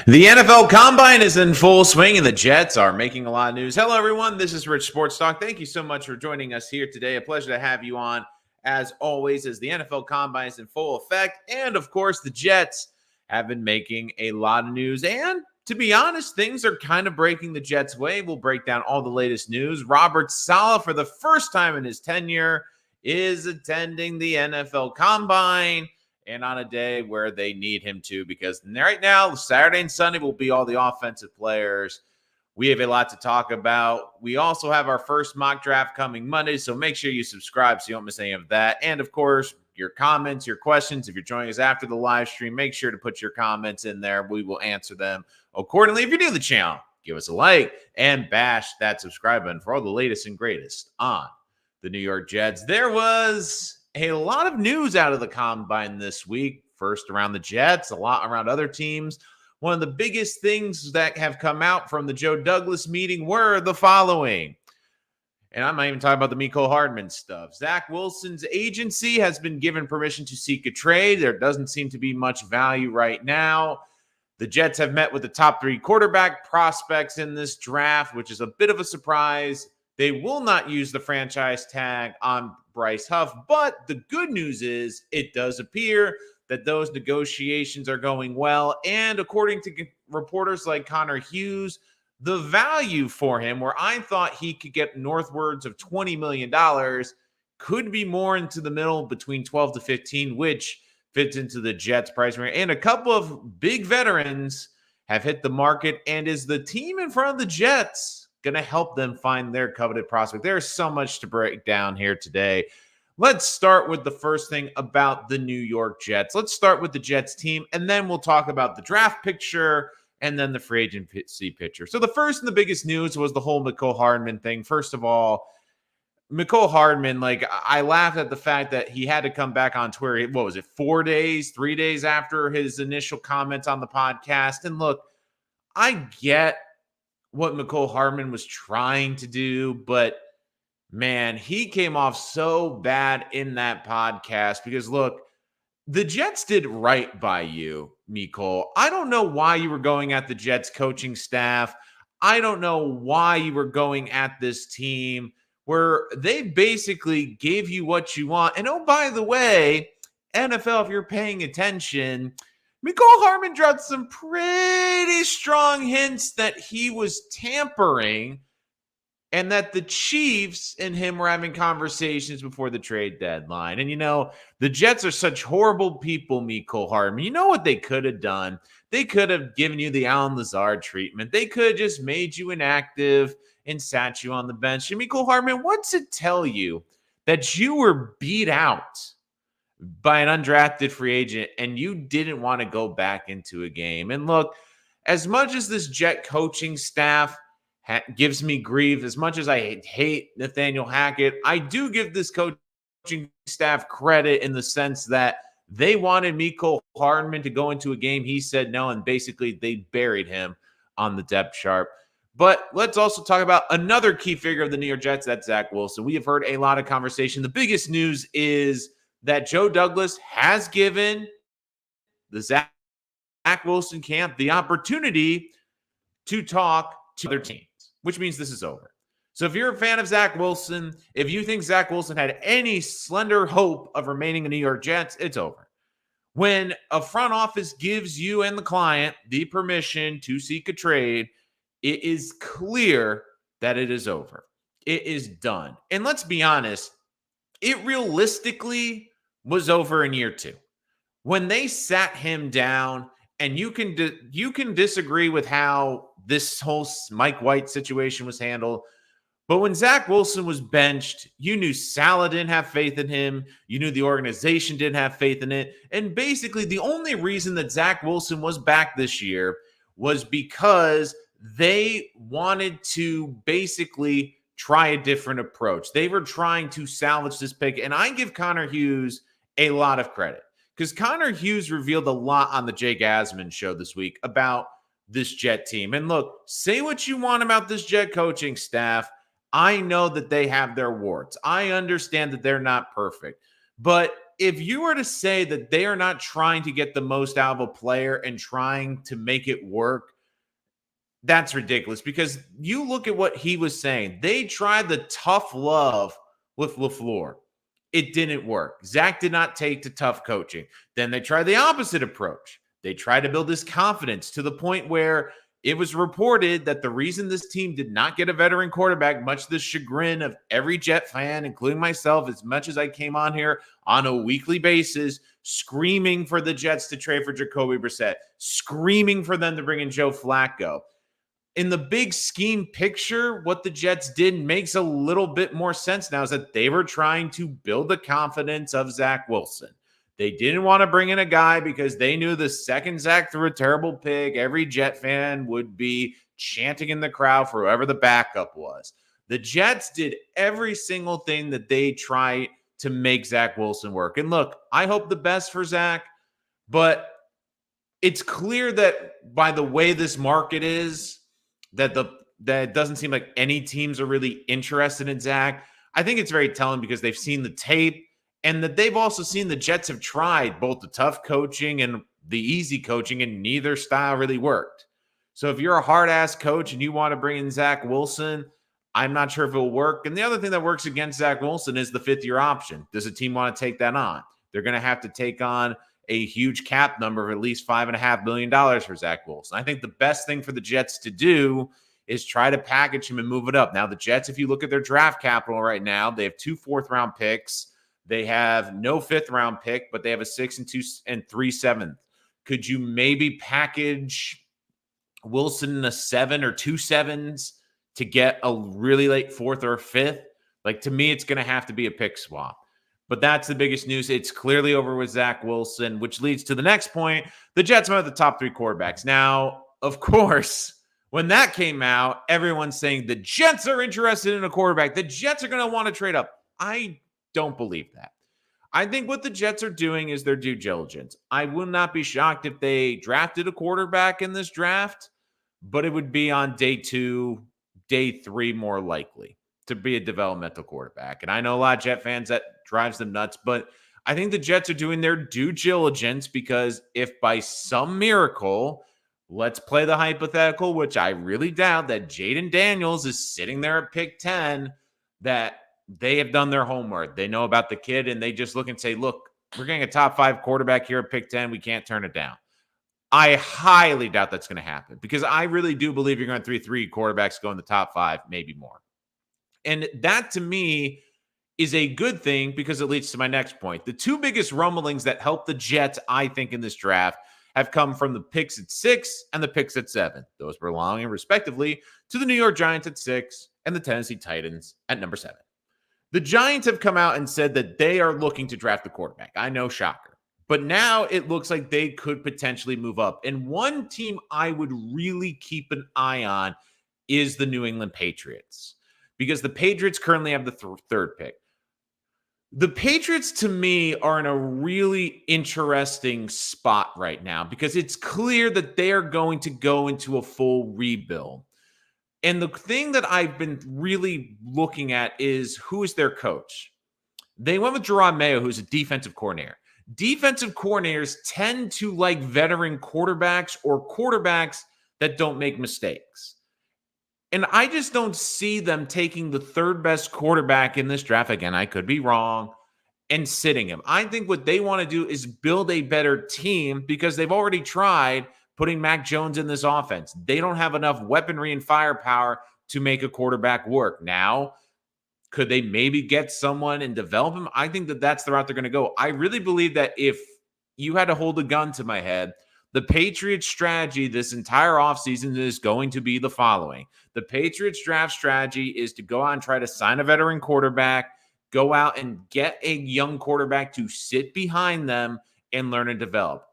The NFL Combine is in full swing, and the Jets are making a lot of news. Hello, everyone. This is Rich Sports Talk. Thank you so much for joining us here today. A pleasure to have you on, as always, as the NFL Combine is in full effect. And, of course, the Jets have been making a lot of news. And, to be honest, things are kind of breaking the Jets' way. We'll break down all the latest news. Robert Saleh, for the first time in his tenure, is attending the NFL Combine. And on a day where they need him to, because right now, Saturday and Sunday will be all the offensive players. We have a lot to talk about. We also have our first mock draft coming Monday, so make sure you subscribe so you don't miss any of that. And, of course, your comments, your questions. If you're joining us after the live stream, make sure to put your comments in there. We will answer them accordingly. If you're new to the channel, give us a like and bash that subscribe button for all the latest and greatest on the New York Jets. There was a lot of news out of the Combine this week. First around the Jets, a lot around other teams. One of the biggest things that have come out from the Joe Douglas meeting were the following. And I'm not even talking about the Mecole Hardman stuff. Zach Wilson's agency has been given permission to seek a trade. There doesn't seem to be much value right now. The Jets have met with the top 3 quarterback prospects in this draft, which is a bit of a surprise. They will not use the franchise tag on Bryce Huff, but the good news is it does appear that those negotiations are going well. And according to reporters like Connor Hughes, the value for him, where I thought he could get northwards of $20 million, could be more into the middle between 12 to 15, which fits into the Jets price range. And a couple of big veterans have hit the market. And is the team in front of the Jets going to help them find their coveted prospect? There's so much to break down here today. Let's start with the first thing about the New York Jets. Let's start with the Jets team, and then we'll talk about the draft picture and then the free agency picture. So the first and the biggest news was the whole Mecole Hardman thing. First of all, Mecole Hardman, I laughed at the fact that he had to come back on Twitter. What was it, 3 days after his initial comments on the podcast? And look, I get what Mecole Hardman was trying to do, but man, he came off so bad in that podcast because, look, the Jets did right by you, Mecole. I don't know why you were going at the Jets coaching staff. I don't know why you were going at this team where they basically gave you what you want. And, oh, by the way, NFL, if you're paying attention, Mecole Hardman dropped some pretty strong hints that he was tampering and that the Chiefs and him were having conversations before the trade deadline. And, the Jets are such horrible people, Mecole Hardman. You know what they could have done? They could have given you the Allen Lazard treatment. They could have just made you inactive and sat you on the bench. And Mecole Hardman, what's it tell you that you were beat out by an undrafted free agent and you didn't want to go back into a game? And look, as much as this Jet coaching staff gives me grief, as much as I hate Nathaniel Hackett, I do give this coaching staff credit in the sense that they wanted Mecole Hardman to go into a game. He said no, and basically they buried him on the depth chart. But let's also talk about another key figure of the New York Jets, that's Zach Wilson. We have heard a lot of conversation. The biggest news is that Joe Douglas has given the Zach Wilson camp the opportunity to talk to other teams, which means this is over. So if you're a fan of Zach Wilson, if you think Zach Wilson had any slender hope of remaining in New York Jets, it's over. When a front office gives you and the client the permission to seek a trade, it is clear that it is over. It is done. And let's be honest, it realistically was over in year 2. When they sat him down, and you can disagree with how this whole Mike White situation was handled, but when Zach Wilson was benched, you knew Saleh didn't have faith in him. You knew the organization didn't have faith in it. And basically, the only reason that Zach Wilson was back this year was because they wanted to basically try a different approach. They were trying to salvage this pick. And I give Connor Hughes a lot of credit because Connor Hughes revealed a lot on the Jake Asman show this week about this Jet team. And look, say what you want about this Jet coaching staff. I know that they have their warts. I understand that they're not perfect. But if you were to say that they are not trying to get the most out of a player and trying to make it work, that's ridiculous, because you look at what he was saying. They tried the tough love with LaFleur. It didn't work. Zach did not take to tough coaching. Then they tried the opposite approach. They tried to build his confidence to the point where it was reported that the reason this team did not get a veteran quarterback, much to the chagrin of every Jet fan, including myself, as much as I came on here on a weekly basis, screaming for the Jets to trade for Jacoby Brissett, screaming for them to bring in Joe Flacco. In the big scheme picture, what the Jets did makes a little bit more sense now, is that they were trying to build the confidence of Zach Wilson. They didn't want to bring in a guy because they knew the second Zach threw a terrible pick, every Jet fan would be chanting in the crowd for whoever the backup was. The Jets did every single thing that they tried to make Zach Wilson work. And look, I hope the best for Zach, but it's clear that by the way this market is, that it doesn't seem like any teams are really interested in Zach. I think it's very telling because they've seen the tape, and that they've also seen the Jets have tried both the tough coaching and the easy coaching, and neither style really worked. So if you're a hard-ass coach and you want to bring in Zach Wilson, I'm not sure if it'll work. And the other thing that works against Zach Wilson is the fifth-year option. Does a team want to take that on? They're going to have to take on a huge cap number of at least $5.5 million for Zach Wilson. I think the best thing for the Jets to do is try to package him and move it up. Now, the Jets, if you look at their draft capital right now, they have 2 4th-round picks. They have no 5th-round pick, but they have a 6th and 2 and 3 7th. Could you maybe package Wilson in a 7 or 2 7s to get a really late 4th or 5th? Like, to me, it's going to have to be a pick swap. But that's the biggest news. It's clearly over with Zach Wilson, which leads to the next point. The Jets are the top 3 quarterbacks. Now, of course, when that came out, everyone's saying the Jets are interested in a quarterback. The Jets are going to want to trade up. I don't believe that. I think what the Jets are doing is their due diligence. I would not be shocked if they drafted a quarterback in this draft, but it would be on day 2, day 3 more likely to be a developmental quarterback. And I know a lot of Jet fans, that drives them nuts, but I think the Jets are doing their due diligence, because if by some miracle, let's play the hypothetical, which I really doubt, that Jaden Daniels is sitting there at pick 10, that they have done their homework. They know about the kid, and they just look and say, look, we're getting a top 5 quarterback here at pick 10. We can't turn it down. I highly doubt that's going to happen, because I really do believe you're going to 3 quarterbacks go in the top 5, maybe more. And that, to me, is a good thing, because it leads to my next point. The 2 biggest rumblings that help the Jets, I think, in this draft have come from the picks at 6 and the picks at 7. Those belonging, respectively, to the New York Giants at 6 and the Tennessee Titans at number 7. The Giants have come out and said that they are looking to draft a quarterback. I know, shocker. But now it looks like they could potentially move up. And one team I would really keep an eye on is the New England Patriots, because the Patriots currently have the 3rd pick. The Patriots, to me, are in a really interesting spot right now, because it's clear that they are going to go into a full rebuild. And the thing that I've been really looking at is, who is their coach? They went with Jerome Mayo, who's a defensive coordinator. Defensive coordinators tend to like veteran quarterbacks, or quarterbacks that don't make mistakes. And I just don't see them taking the 3rd best quarterback in this draft. Again, I could be wrong, and sitting him. I think what they want to do is build a better team, because they've already tried putting Mac Jones in this offense. They don't have enough weaponry and firepower to make a quarterback work. Now, could they maybe get someone and develop him? I think that that's the route they're going to go. I really believe that if you had to hold a gun to my head, the Patriots' strategy this entire offseason is going to be the following. The Patriots' draft strategy is to go out and try to sign a veteran quarterback, go out and get a young quarterback to sit behind them and learn and develop.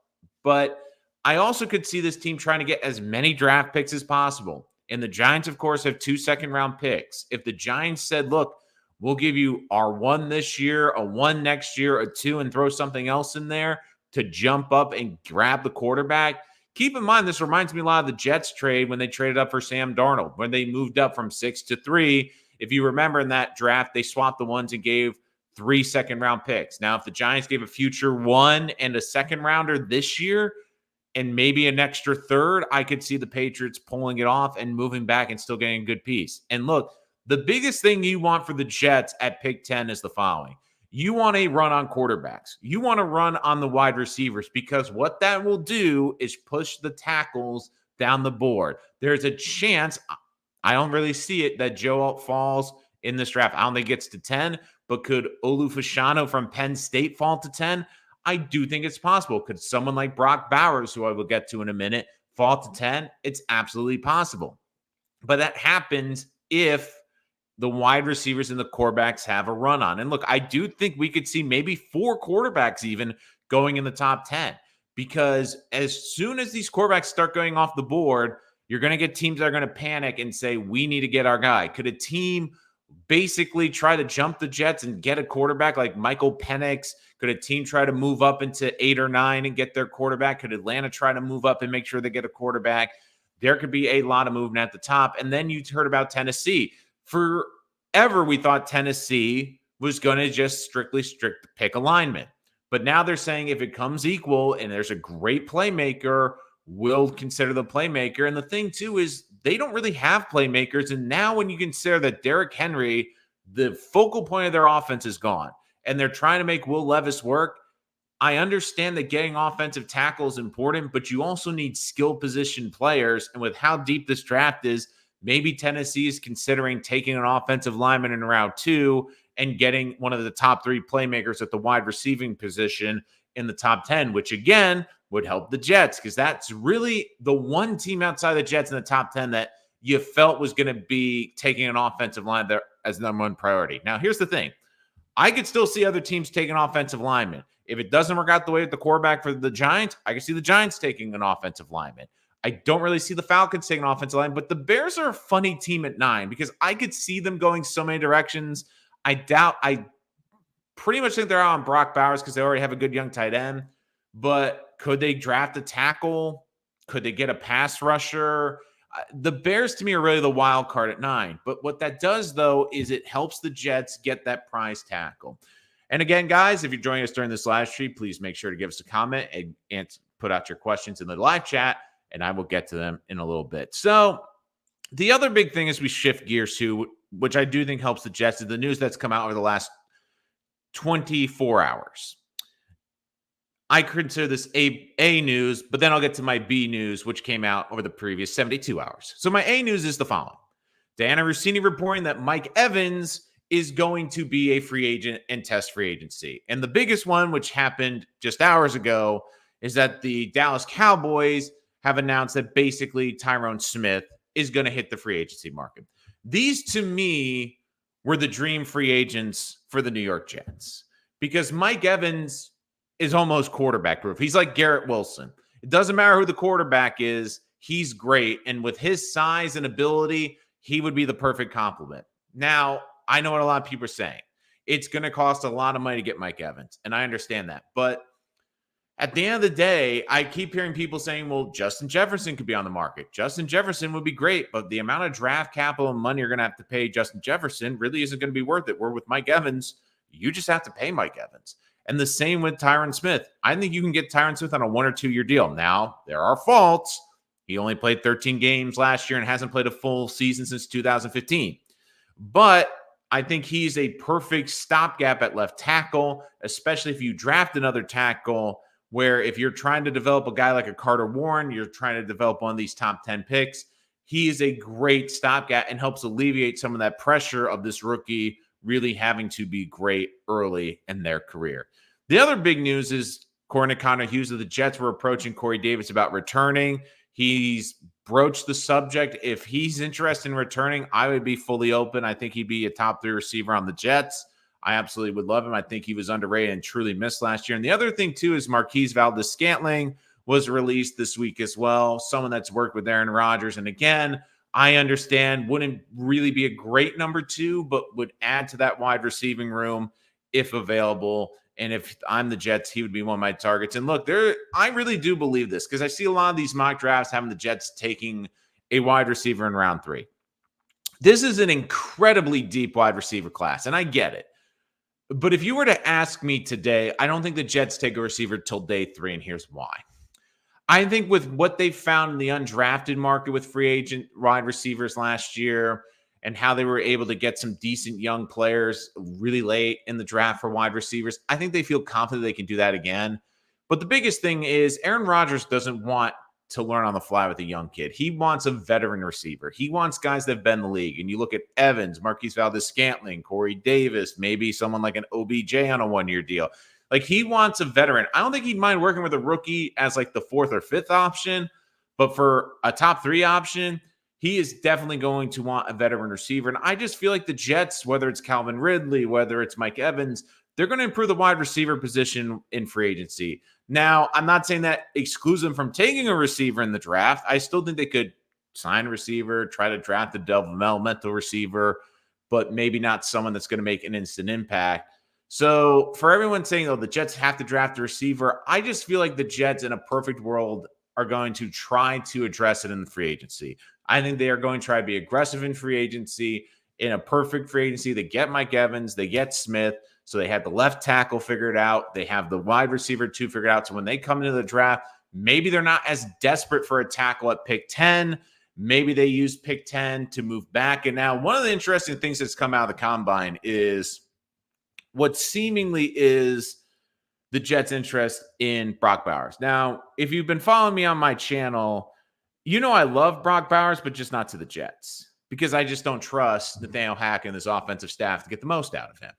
But I also could see this team trying to get as many draft picks as possible. And the Giants, of course, have 2 2nd-round picks. If the Giants said, look, we'll give you our 1 this year, a 1 next year, a 2, and throw something else in there to jump up and grab the quarterback. Keep in mind, this reminds me a lot of the Jets trade when they traded up for Sam Darnold, when they moved up from 6 to 3. If you remember in that draft, they swapped the ones and gave 3 second-round picks. Now, if the Giants gave a future 1 and a second-rounder this year and maybe an extra third, I could see the Patriots pulling it off and moving back and still getting a good piece. And look, the biggest thing you want for the Jets at pick 10 is the following. You want a run on quarterbacks. You want to run on the wide receivers, because what that will do is push the tackles down the board. There's a chance, I don't really see it, that Joe Alt falls in this draft. I don't think it gets to 10, but could Olufashano from Penn State fall to 10? I do think it's possible. Could someone like Brock Bowers, who I will get to in a minute, fall to 10? It's absolutely possible. But that happens if the wide receivers and the quarterbacks have a run on. And look, I do think we could see maybe 4 quarterbacks even going in the top 10, because as soon as these quarterbacks start going off the board, you're going to get teams that are going to panic and say, we need to get our guy. Could a team basically try to jump the Jets and get a quarterback like Michael Penix? Could a team try to move up into 8 or 9 and get their quarterback? Could Atlanta try to move up and make sure they get a quarterback? There could be a lot of movement at the top. And then you heard about Tennessee. Forever, we thought Tennessee was going to just strictly pick alignment. But now they're saying if it comes equal and there's a great playmaker, we'll consider the playmaker. And the thing, too, is they don't really have playmakers. And now when you consider that Derrick Henry, the focal point of their offense, is gone, and they're trying to make Will Levis work, I understand that getting offensive tackle is important, but you also need skill position players. And with how deep this draft is, maybe Tennessee is considering taking an offensive lineman in round 2 and getting one of the top 3 playmakers at the wide receiving position in the top 10, which again would help the Jets, because that's really the one team outside the Jets in the top 10 that you felt was going to be taking an offensive line there as number 1 priority. Now, here's the thing. I could still see other teams taking offensive linemen. If it doesn't work out the way with the quarterback for the Giants, I can see the Giants taking an offensive lineman. I don't really see the Falcons taking an offensive line, but the Bears are a funny team at 9, because I could see them going so many directions. I pretty much think they're out on Brock Bowers because they already have a good young tight end, but could they draft a tackle? Could they get a pass rusher? The Bears, to me, are really the wild card at 9. But what that does, though, is it helps the Jets get that prize tackle. And again, guys, if you're joining us during this live stream, please make sure to give us a comment and put out your questions in the live chat, and I will get to them in a little bit. So the other big thing as we shift gears to, which I do think helps the Jets, is the news that's come out over the last 24 hours. I consider this A news, but then I'll get to my B news, which came out over the previous 72 hours. So my A news is the following. Diana Rossini reporting that Mike Evans is going to be a free agent and test free agency. And the biggest one, which happened just hours ago, is that the Dallas Cowboys have announced that basically Tyron Smith is going to hit the free agency market. These, to me, were the dream free agents for the New York Jets, because Mike Evans is almost quarterback proof. He's like Garrett Wilson. It doesn't matter who the quarterback is. He's great. And with his size and ability, he would be the perfect complement. Now, I know what a lot of people are saying. It's going to cost a lot of money to get Mike Evans, and I understand that. But at the end of the day, I keep hearing people saying, well, Justin Jefferson could be on the market. Justin Jefferson would be great, but the amount of draft capital and money you're going to have to pay Justin Jefferson really isn't going to be worth it. Where with Mike Evans, you just have to pay Mike Evans. And the same with Tyron Smith. I think you can get Tyron Smith on a 1 or 2 year deal. Now, there are faults. He only played 13 games last year and hasn't played a full season since 2015. But I think he's a perfect stopgap at left tackle, especially if you draft another tackle, where if you're trying to develop a guy like a Carter Warren, you're trying to develop one of these top 10 picks, he is a great stopgap and helps alleviate some of that pressure of this rookie really having to be great early in their career. The other big news is, according to Connor Hughes, that the Jets were approaching Corey Davis about returning. He's broached the subject. If he's interested in returning, I would be fully open. I think he'd be a top 3 receiver on the Jets. I absolutely would love him. I think he was underrated and truly missed last year. And the other thing, too, is Marquise Valdes-Scantling was released this week as well, someone that's worked with Aaron Rodgers. And again, I understand wouldn't really be a great number 2, but would add to that wide receiving room if available. And if I'm the Jets, he would be one of my targets. And look, I really do believe this, because I see a lot of these mock drafts having the Jets taking a wide receiver in round 3. This is an incredibly deep wide receiver class, and I get it. But if you were to ask me today, I don't think the Jets take a receiver till day 3, and here's why. I think with what they found in the undrafted market with free agent wide receivers last year and how they were able to get some decent young players really late in the draft for wide receivers, I think they feel confident they can do that again. But the biggest thing is Aaron Rodgers doesn't want to learn on the fly with a young kid. He wants a veteran receiver. He wants guys that have been in the league. And you look at Evans, Marquise Valdez-Scantling, Corey Davis, maybe someone like an OBJ on a one-year deal. Like, he wants a veteran. I don't think he'd mind working with a rookie as like the 4th or 5th option, but for a top 3 option, he is definitely going to want a veteran receiver. And I just feel like the Jets, whether it's Calvin Ridley, whether it's Mike Evans, they're going to improve the wide receiver position in free agency. Now, I'm not saying that excludes them from taking a receiver in the draft. I still think they could sign a receiver, try to draft a developmental receiver, but maybe not someone that's going to make an instant impact. So for everyone saying, oh, the Jets have to draft a receiver, I just feel like the Jets in a perfect world are going to try to address it in the free agency. I think they are going to try to be aggressive in free agency. In a perfect free agency, they get Mike Evans, they get Smith. So they have the left tackle figured out. They have the wide receiver 2 figured out. So when they come into the draft, maybe they're not as desperate for a tackle at pick 10. Maybe they use pick 10 to move back. And now one of the interesting things that's come out of the combine is what seemingly is the Jets' interest in Brock Bowers. Now, if you've been following me on my channel, you know I love Brock Bowers, but just not to the Jets because I just don't trust Nathaniel Hackett and his offensive staff to get the most out of him.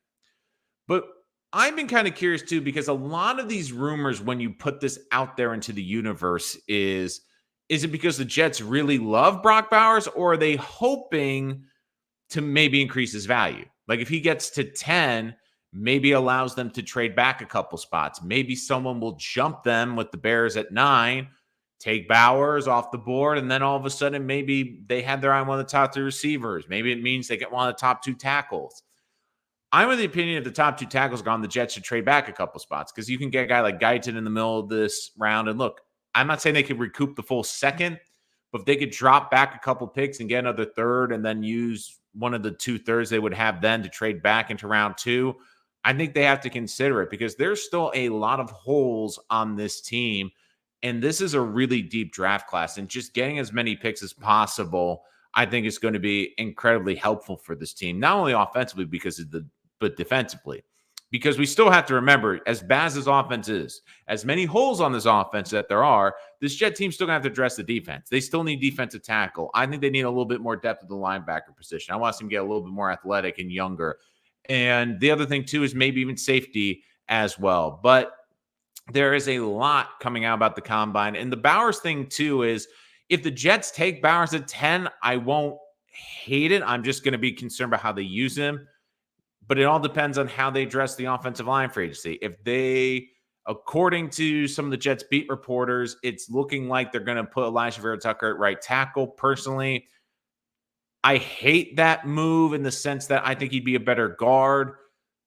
But I've been kind of curious too, because a lot of these rumors, when you put this out there into the universe, is it because the Jets really love Brock Bowers, or are they hoping to maybe increase his value? Like if he gets to 10, maybe allows them to trade back a couple spots. Maybe someone will jump them with the Bears at 9, take Bowers off the board, and then all of a sudden maybe they had their eye on one of the top 3 receivers. Maybe it means they get one of the top 2 tackles. I'm of the opinion if the top 2 tackles gone, the Jets should trade back a couple spots because you can get a guy like Guyton in the middle of this round. And look, I'm not saying they could recoup the full 2nd, but if they could drop back a couple picks and get another 3rd and then use one of the 2 thirds they would have then to trade back into round 2, I think they have to consider it because there's still a lot of holes on this team. And this is a really deep draft class. And just getting as many picks as possible, I think is going to be incredibly helpful for this team, not only offensively but defensively. Because we still have to remember, as bad as this offense is, as many holes on this offense that there are, this Jet team's still going to have to address the defense. They still need defensive tackle. I think they need a little bit more depth at the linebacker position. I want to see them get a little bit more athletic and younger. And the other thing, too, is maybe even safety as well. But there is a lot coming out about the combine. And the Bowers thing, too, is if the Jets take Bowers at 10, I won't hate it. I'm just going to be concerned about how they use him. But it all depends on how they address the offensive line for agency. If they, according to some of the Jets beat reporters, it's looking like they're going to put Elijah Vera-Tucker at right tackle. Personally, I hate that move in the sense that I think he'd be a better guard.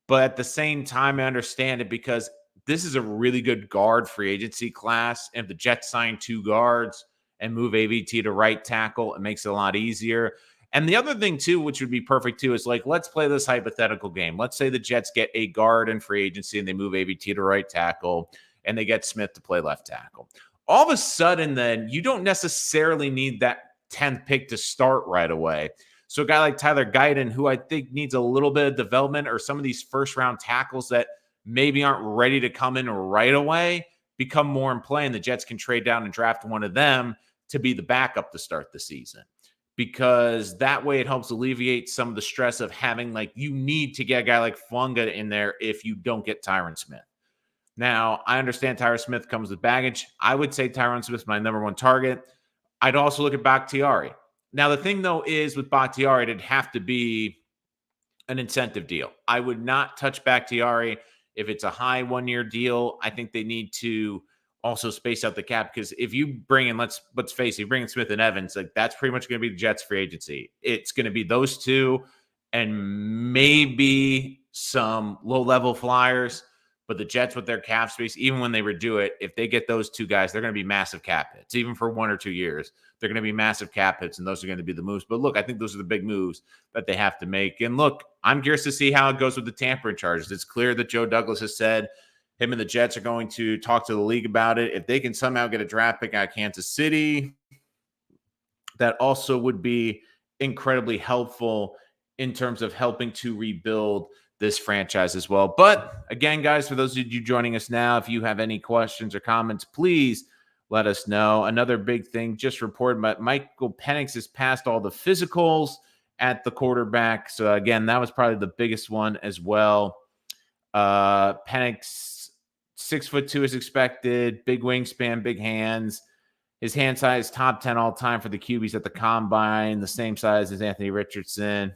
But at the same time, I understand it because this is a really good guard free agency class. And if the Jets sign 2 guards and move AVT to right tackle, it makes it a lot easier. And the other thing, too, which would be perfect, too, is like, let's play this hypothetical game. Let's say the Jets get a guard in free agency and they move AVT to right tackle and they get Smith to play left tackle. All of a sudden, then, you don't necessarily need that 10th pick to start right away. So a guy like Tyler Guyton, who I think needs a little bit of development, or some of these first-round tackles that maybe aren't ready to come in right away, become more in play, and the Jets can trade down and draft one of them to be the backup to start the season. Because that way it helps alleviate some of the stress of having, like, you need to get a guy like Funga in there if you don't get Tyron Smith. Now, I understand Tyron Smith comes with baggage. I would say Tyron Smith's my number 1 target. I'd also look at Bakhtiari. Now, the thing, though, is with Bakhtiari, it'd have to be an incentive deal. I would not touch Bakhtiari if it's a high 1-year deal. I think they need to also space out the cap, because if you bring in, let's face it, you bring in Smith and Evans, like that's pretty much going to be the Jets free agency. It's going to be those 2 and maybe some low-level flyers. But the Jets with their cap space, even when they redo it, if they get those two guys, they're going to be massive cap hits. Even for 1 or 2 years, they're going to be massive cap hits, and those are going to be the moves. But look, I think those are the big moves that they have to make. And look, I'm curious to see how it goes with the tampering charges. It's clear that Joe Douglas has said him and the Jets are going to talk to the league about it. If they can somehow get a draft pick out of Kansas City, that also would be incredibly helpful in terms of helping to rebuild this franchise as well. But again, guys, for those of you joining us now, if you have any questions or comments, please let us know. Another big thing just reported, but Michael Penix has passed all the physicals at the quarterback. So again, that was probably the biggest one as well. Penix, 6'2" is expected, big wingspan, big hands. His hand size, top 10 all time for the QBs at the combine, the same size as Anthony Richardson.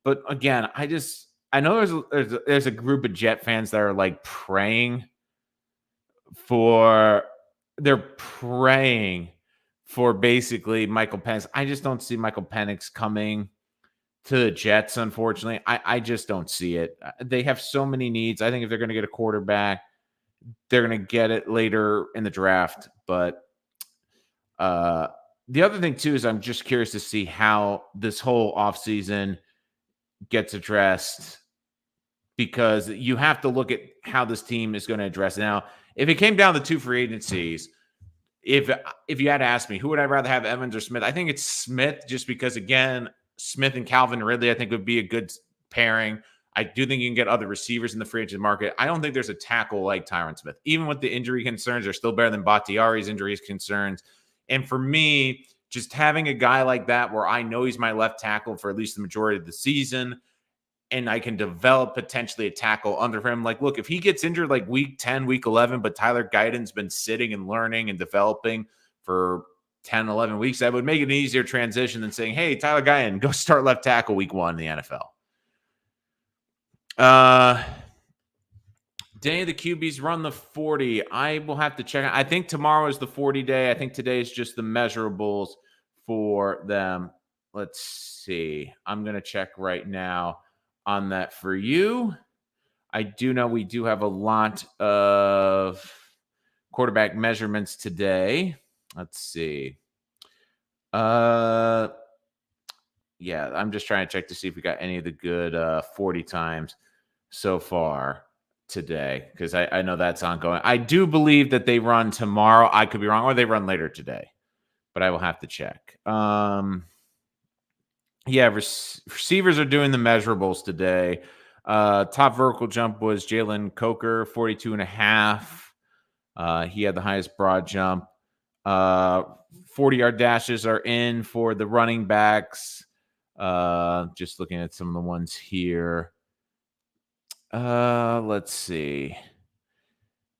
But again, I know there's a group of Jet fans that are like they're praying for basically Michael Penix. I just don't see Michael Penix coming to the Jets, unfortunately. I just don't see it. They have so many needs. I think if they're going to get a quarterback, they're going to get it later in the draft. But the other thing, too, is I'm just curious to see how this whole offseason gets addressed, because you have to look at how this team is going to address it. Now, if it came down to 2 free agencies, if you had to ask me, who would I rather have, Evans or Smith? I think it's Smith, just because, again, Smith and Calvin Ridley, I think, would be a good pairing. I do think you can get other receivers in the free agent market. I don't think there's a tackle like Tyron Smith. Even with the injury concerns, they're still better than Bakhtiari's injury concerns. And for me, just having a guy like that where I know he's my left tackle for at least the majority of the season, and I can develop potentially a tackle under him. Like, look, if he gets injured like week 10, week 11, but Tyler Guyton's been sitting and learning and developing for 10, 11 weeks, that would make it an easier transition than saying, hey, Tyler Guyton, go start left tackle week 1 in the NFL. Day of the QBs run the 40. I will have to check. I think tomorrow is the 40 day. I think today is just the measurables for them. Let's see. I'm going to check right now on that for you. I do know we do have a lot of quarterback measurements today. Let's see. Yeah, I'm just trying to check to see if we got any of the good 40 times so far today, because I know that's ongoing. I do believe that they run tomorrow. I could be wrong, or they run later today, but I will have to check. Yeah, receivers are doing the measurables today. Top vertical jump was Jalen Coker, 42.5. He had the highest broad jump. 40-yard dashes are in for the running backs. Just looking at some of the ones here. Let's see.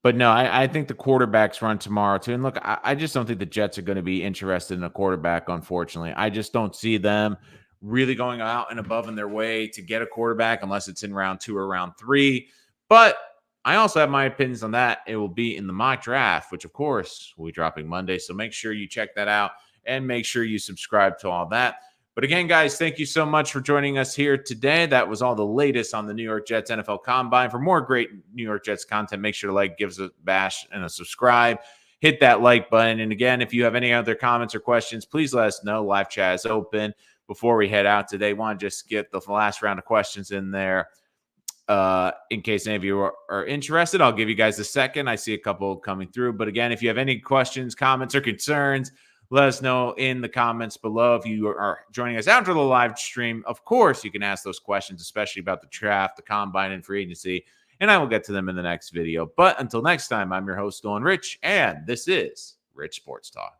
But no, I think the quarterbacks run tomorrow too. And look, I just don't think the Jets are going to be interested in a quarterback, unfortunately. I just don't see them really going out and above in their way to get a quarterback unless it's in round 2 or round 3. But I also have my opinions on that. It will be in the mock draft, which, of course, will be dropping Monday. So make sure you check that out and make sure you subscribe to all that. But again, guys, thank you so much for joining us here today. That was all the latest on the New York Jets NFL Combine. For more great New York Jets content, make sure to like, give us a bash, and a subscribe. Hit that like button. And again, if you have any other comments or questions, please let us know. Live chat is open. Before we head out today, want to just get the last round of questions in there. In case any of you are interested, I'll give you guys a second. I see a couple coming through. But again, if you have any questions, comments, or concerns, let us know in the comments below. If you are joining us after the live stream, of course, you can ask those questions, especially about the draft, the combine, and free agency, and I will get to them in the next video. But until next time, I'm your host, Dylan Rich, and this is Rich Sports Talk.